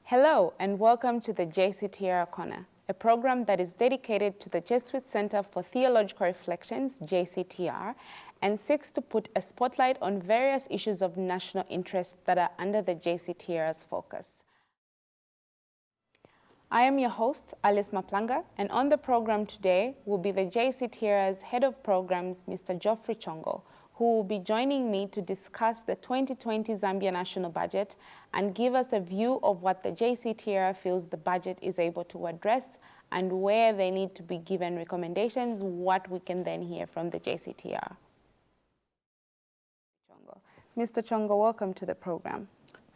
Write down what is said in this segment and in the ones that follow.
Hello and welcome to the Jctr Corner, a program that is dedicated to the Jesuit Center for Theological Reflections, Jctr, and seeks to put a spotlight on various issues of national interest that are under the Jctr's focus. I am your host, Alice Maplanga, and on the program today will be the Jctr's Head of Programs, Mr. Geoffrey Chongo, who will be joining me to discuss the 2020 Zambia National Budget and give us a view of what the Jctr feels the budget is able to address and where they need to be given recommendations, what we can then hear from the Jctr. Mr. Chongo, welcome to the program.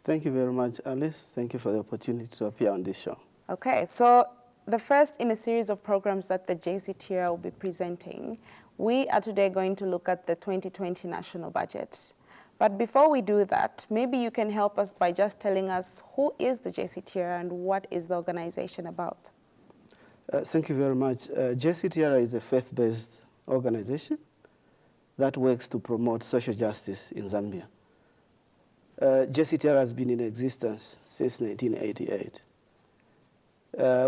Thank you very much, Alice. Thank you for the opportunity to appear on this show. Okay, so the first in a series of programs that the Jctr will be presenting, we are today going to look at the 2020 national budget. But before we do that, maybe you can help us by just telling us who is the Jctr and what is the organization about? Thank you very much. Jctr is a faith-based organization that works to promote social justice in Zambia. Jctr has been in existence since 1988.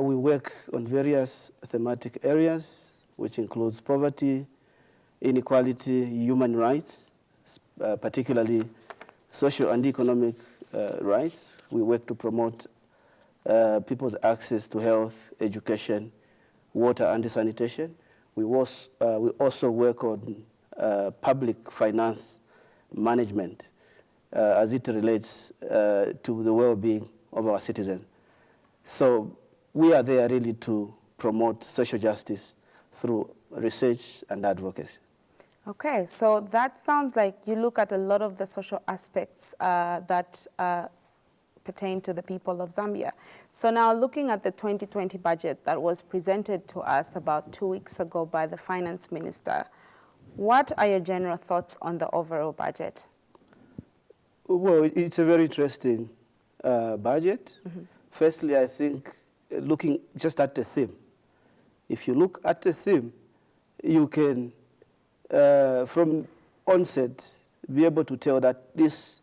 We work on various thematic areas, which includes poverty, inequality, human rights, particularly social and economic rights. We work to promote people's access to health, education, water, and sanitation. We also work on public finance management as it relates to the well-being of our citizens. So we are there really to promote social justice through research and advocacy. Okay, so that sounds like you look at a lot of the social aspects that pertain to the people of Zambia. So now looking at the 2020 budget that was presented to us about 2 weeks ago by the finance minister, what are your general thoughts on the overall budget? Well, it's a very interesting budget. Mm-hmm. Firstly, I think looking just at the theme. If you look at the theme, you can, from onset, be able to tell that this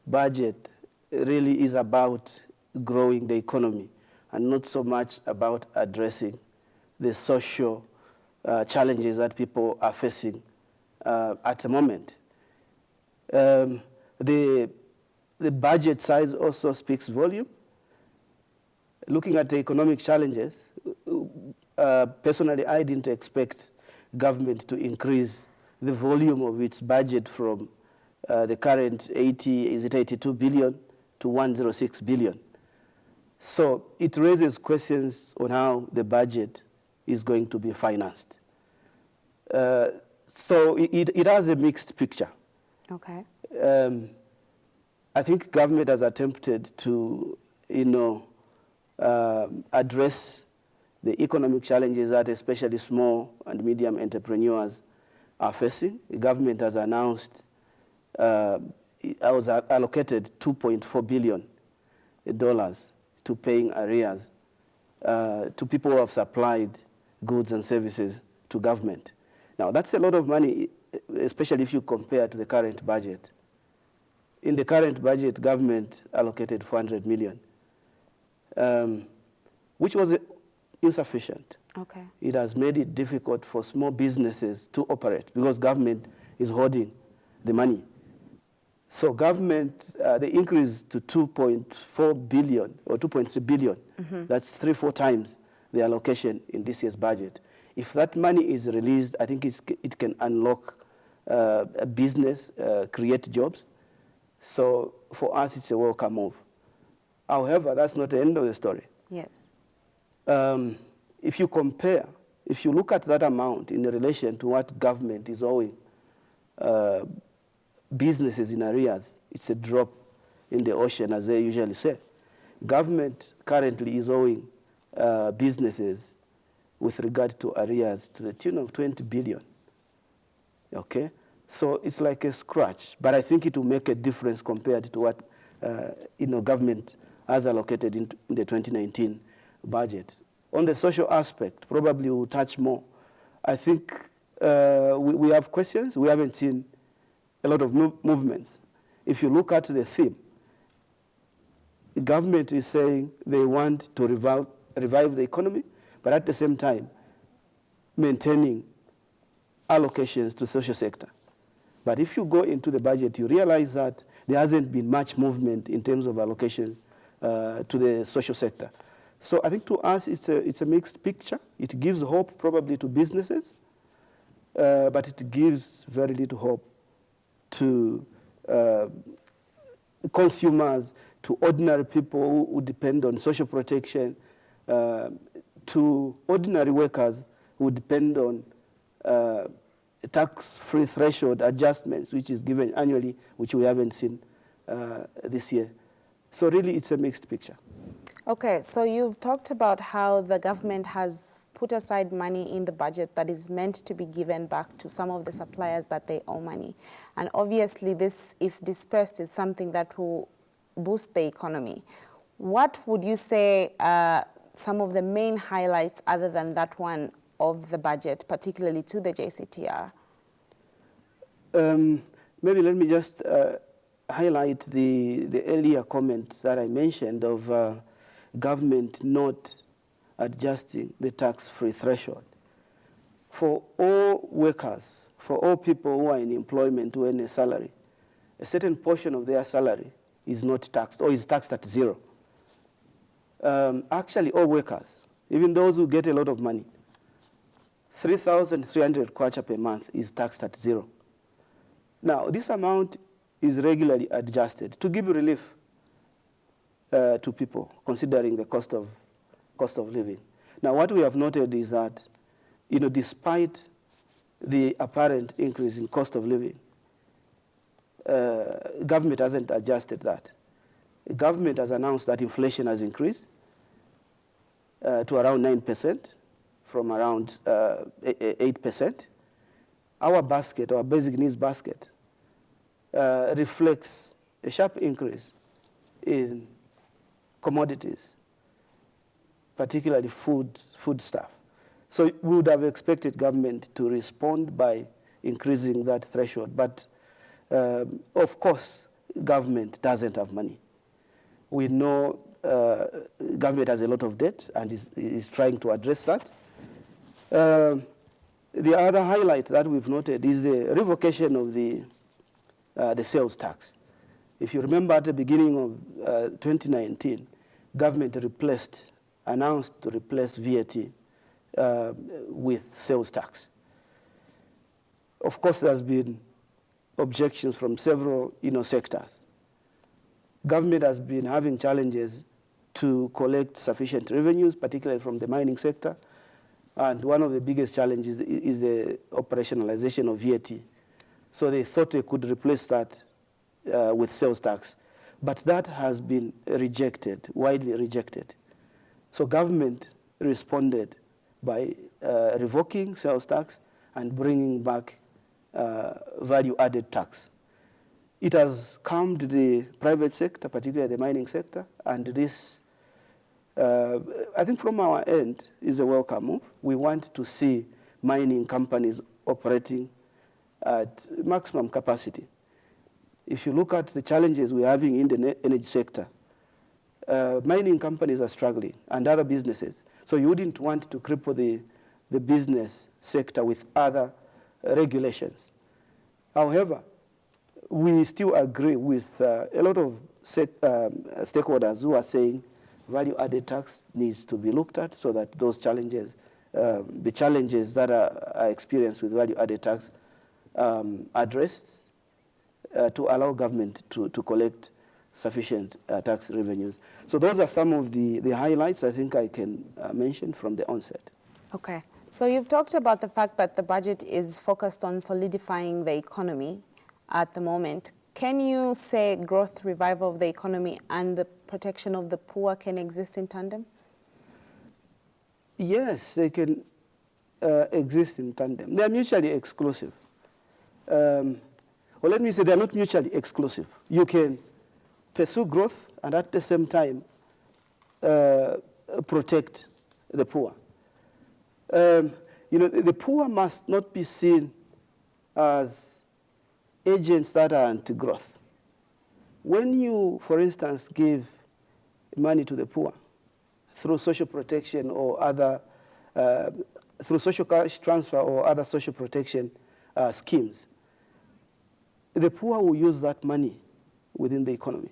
budget really is about growing the economy and not so much about addressing the social challenges that people are facing at the moment. The budget size also speaks volume. Looking at the economic challenges, personally, I didn't expect government to increase the volume of its budget from the current 82 billion to 106 billion. So it raises questions on how the budget is going to be financed. So it has a mixed picture. Okay. I think government has attempted to, address the economic challenges that especially small and medium entrepreneurs are facing. The government has announced, I was allocated $2.4 billion to paying arrears to people who have supplied goods and services to government. Now, that's a lot of money, especially if you compare to the current budget. In the current budget, government allocated 400 million, which was insufficient. Okay. It has made it difficult for small businesses to operate because government is holding the money. So government, the increase to 2.4 billion or 2.3 billion, mm-hmm. That's 3-4 times the allocation in this year's budget. If that money is released, I think it can unlock a business, create jobs. So for us, it's a welcome move. However, that's not the end of the story. Yes. If you look at that amount in relation to what government is owing businesses in arrears, it's a drop in the ocean, as they usually say. Government currently is owing businesses with regard to arrears to the tune of 20 billion. Okay? So it's like a scratch, but I think it will make a difference compared to what government has allocated in the 2019 budget. On the social aspect, probably we'll touch more. I think we have questions. We haven't seen a lot of movements. If you look at the theme, the government is saying they want to revive the economy, but at the same time, maintaining allocations to social sector. But if you go into the budget, you realize that there hasn't been much movement in terms of allocation to the social sector. So I think to us, it's a mixed picture. It gives hope probably to businesses, but it gives very little hope to consumers, to ordinary people who depend on social protection, to ordinary workers who depend on tax-free threshold adjustments, which is given annually, which we haven't seen this year. So really, it's a mixed picture. Okay, so you've talked about how the government has put aside money in the budget that is meant to be given back to some of the suppliers that they owe money. And obviously this, if dispersed, is something that will boost the economy. What would you say some of the main highlights other than that one of the budget, particularly to the Jctr? Maybe let me just highlight the earlier comment that I mentioned of government not adjusting the tax-free threshold. For all workers, for all people who are in employment who earn a salary, a certain portion of their salary is not taxed or is taxed at zero. Actually, all workers, even those who get a lot of money, 3,300 kwacha per month is taxed at zero. Now, this amount is regularly adjusted to give relief to people, considering the cost of living. Now, what we have noted is that, despite the apparent increase in cost of living, government hasn't adjusted that. The government has announced that inflation has increased to around 9% from around 8%. Our basket, our basic needs basket, reflects a sharp increase in commodities, particularly food stuff. So we would have expected government to respond by increasing that threshold. But of course, government doesn't have money. We know government has a lot of debt and is trying to address that. The other highlight that we've noted is the revocation of the sales tax. If you remember at the beginning of 2019, government announced to replace VAT with sales tax. Of course, there's been objections from several sectors. Government has been having challenges to collect sufficient revenues, particularly from the mining sector. And one of the biggest challenges is the operationalization of VAT. So they thought they could replace that with sales tax. But that has been rejected, widely rejected. So government responded by revoking sales tax and bringing back value-added tax. It has calmed the private sector, particularly the mining sector, and this, I think from our end, is a welcome move. We want to see mining companies operating at maximum capacity. If you look at the challenges we're having in the energy sector, mining companies are struggling and other businesses. So you wouldn't want to cripple the business sector with other regulations. However, we still agree with a lot of stakeholders who are saying value-added tax needs to be looked at so that those challenges, the challenges that are experienced with value-added tax, addressed to allow government to collect sufficient tax revenues. So those are some of the highlights I think I can mention from the onset. Okay. So you've talked about the fact that the budget is focused on solidifying the economy at the moment. Can you say growth, revival of the economy and the protection of the poor can exist in tandem? Yes, they can exist in tandem. They are mutually exclusive. Well, let me say they're not mutually exclusive. You can pursue growth and at the same time protect the poor. The poor must not be seen as agents that are anti-growth. When you, for instance, give money to the poor through social protection or other, through social cash transfer or other social protection schemes, the poor will use that money within the economy.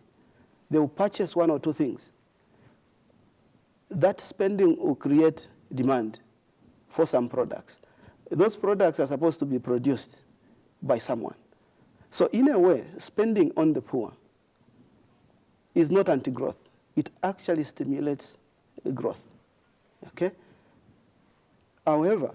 They will purchase one or two things. That spending will create demand for some products. Those products are supposed to be produced by someone. So in a way, spending on the poor is not anti-growth. It actually stimulates growth, okay? However,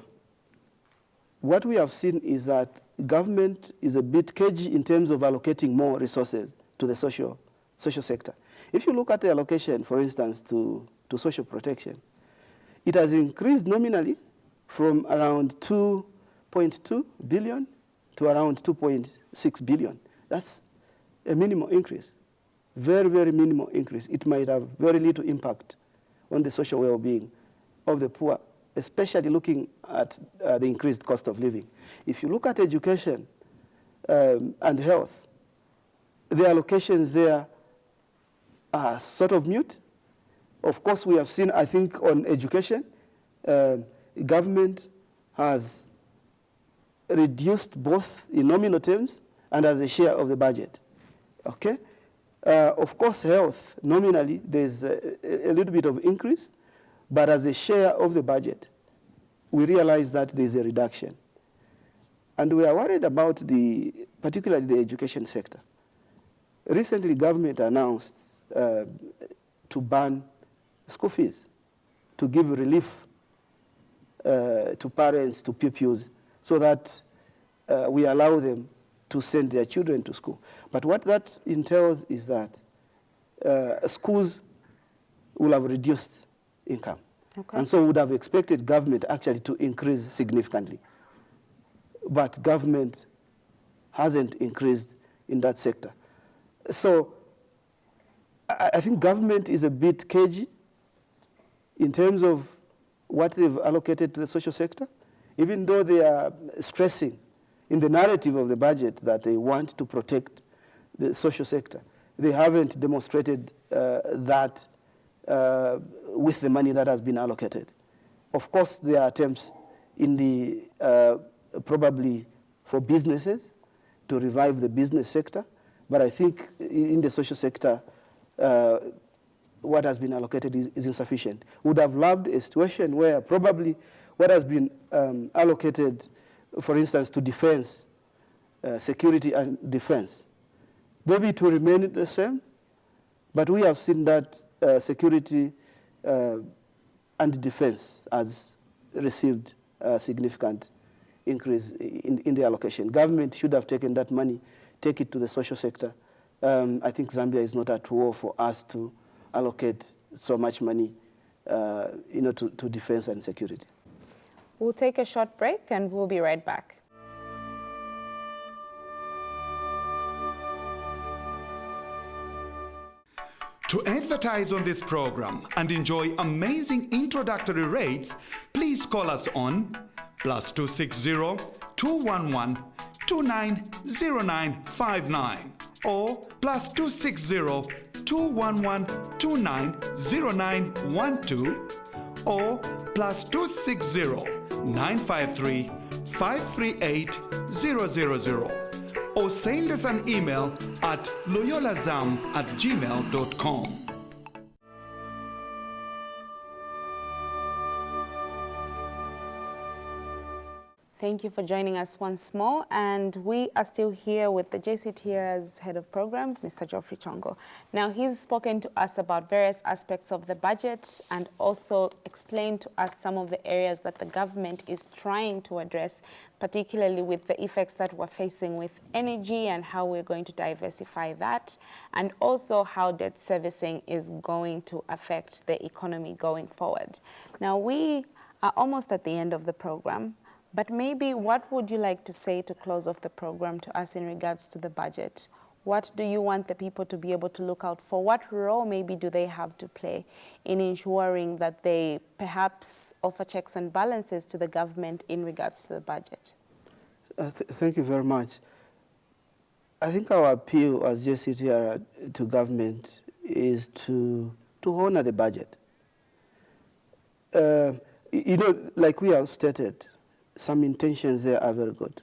what we have seen is that government is a bit cagey in terms of allocating more resources to the social sector. If you look at the allocation, for instance, to social protection, it has increased nominally from around 2.2 billion to around 2.6 billion. That's a minimal increase, very, very minimal increase. It might have very little impact on the social well-being of the poor, especially looking at the increased cost of living. If you look at education and health, the allocations there are sort of mute. Of course, we have seen, I think, on education, government has reduced both in nominal terms and as a share of the budget, okay? Of course, health, nominally, there's a little bit of increase, but as a share of the budget, we realize that there's a reduction. And we are worried about particularly the education sector. Recently, government announced to ban school fees, to give relief to parents, to pupils, so that we allow them to send their children to school. But what that entails is that schools will have reduced income. Okay. And so would have expected government actually to increase significantly. But government hasn't increased in that sector. So I think government is a bit cagey in terms of what they've allocated to the social sector, even though they are stressing in the narrative of the budget that they want to protect the social sector. They haven't demonstrated that with the money that has been allocated. Of course, there are attempts in the, probably for businesses to revive the business sector, but I think in the social sector, what has been allocated is insufficient. Would have loved a situation where probably what has been allocated, for instance, to defense, security and defense, maybe it will remain the same, but we have seen that security and defense has received a significant increase in the allocation. Government should have taken that money, take it to the social sector. I think Zambia is not at war for us to allocate so much money to defense and security. We'll take a short break and we'll be right back. To advertise on this program and enjoy amazing introductory rates, please call us on +260 211 290959 or +260 211 290912 or +260 953 538 000, or send us an email at loyolazam@gmail.com. Thank you for joining us once more, and we are still here with the Jctr's Head of Programs, Mr. Geoffrey Chongo. Now, he's spoken to us about various aspects of the budget and also explained to us some of the areas that the government is trying to address, particularly with the effects that we're facing with energy and how we're going to diversify that, and also how debt servicing is going to affect the economy going forward. Now, we are almost at the end of the program. But maybe what would you like to say to close off the program to us in regards to the budget? What do you want the people to be able to look out for? What role maybe do they have to play in ensuring that they perhaps offer checks and balances to the government in regards to the budget? Thank you very much. I think our appeal as Jctr to government is to to honor the budget. You know, like we have stated, some intentions there are very good.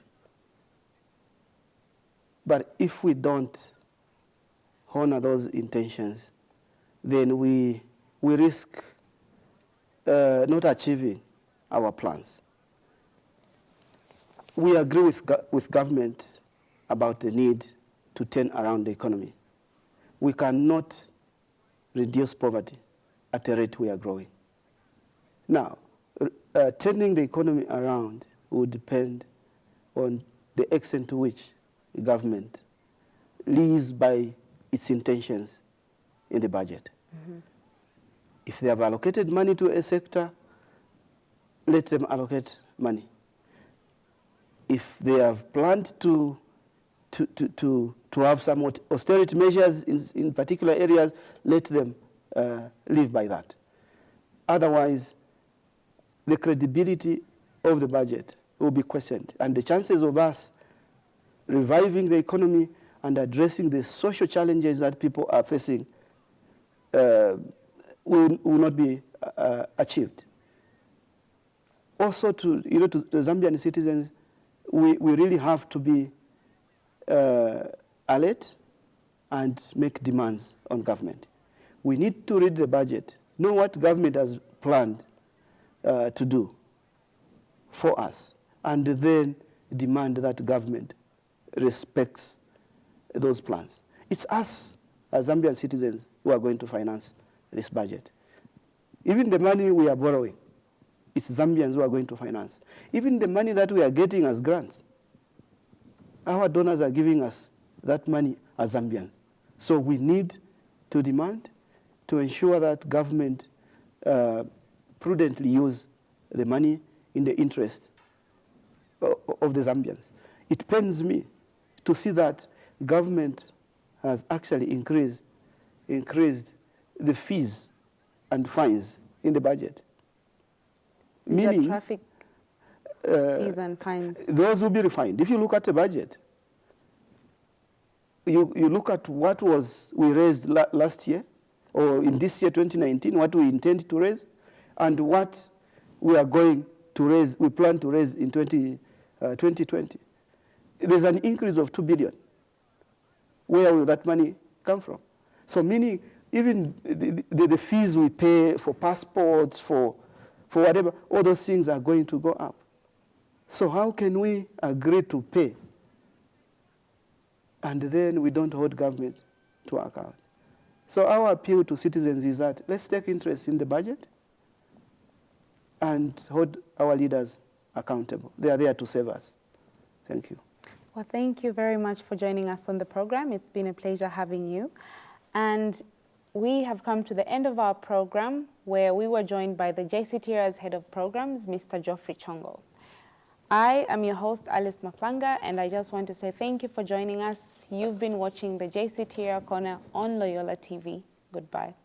But if we don't honor those intentions, then we risk not achieving our plans. We agree with government about the need to turn around the economy. We cannot reduce poverty at the rate we are growing. Now, turning the economy around will depend on the extent to which the government lives by its intentions in the budget. Mm-hmm. If they have allocated money to a sector, let them allocate money. If they have planned to have some austerity measures in particular areas, let them live by that. Otherwise, the credibility of the budget will be questioned, and the chances of us reviving the economy and addressing the social challenges that people are facing will not be achieved. Also, to the Zambian citizens, we really have to be alert and make demands on government. We need to read the budget, know what government has planned to do for us, and then demand that government respects those plans. It's us, as Zambian citizens, who are going to finance this budget. Even the money we are borrowing, it's Zambians who are going to finance. Even the money that we are getting as grants, our donors are giving us that money as Zambians. So we need to demand to ensure that government prudently use the money in the interest of the Zambians. It pains me to see that government has actually increased the fees and fines in the budget. Meaning, traffic fees and fines? Those will be refined. If you look at the budget, you look at what we raised last year, or in this year, 2019, what we intend to raise, and what we are going to raise, we plan to raise in 2020. There's an increase of 2 billion. Where will that money come from? So meaning, even the fees we pay for passports, for whatever, all those things are going to go up. So how can we agree to pay and then we don't hold government to account? So our appeal to citizens is that let's take interest in the budget and hold our leaders accountable. They are there to save us. Thank you. Well, thank you very much for joining us on the program. It's been a pleasure having you. And we have come to the end of our program, where we were joined by the Jctr's Head of Programs, Mr. Jctr Chongo. I am your host, Alice Maplanga, and I just want to say thank you for joining us. You've been watching the Jctr Corner on Loyola TV. Goodbye.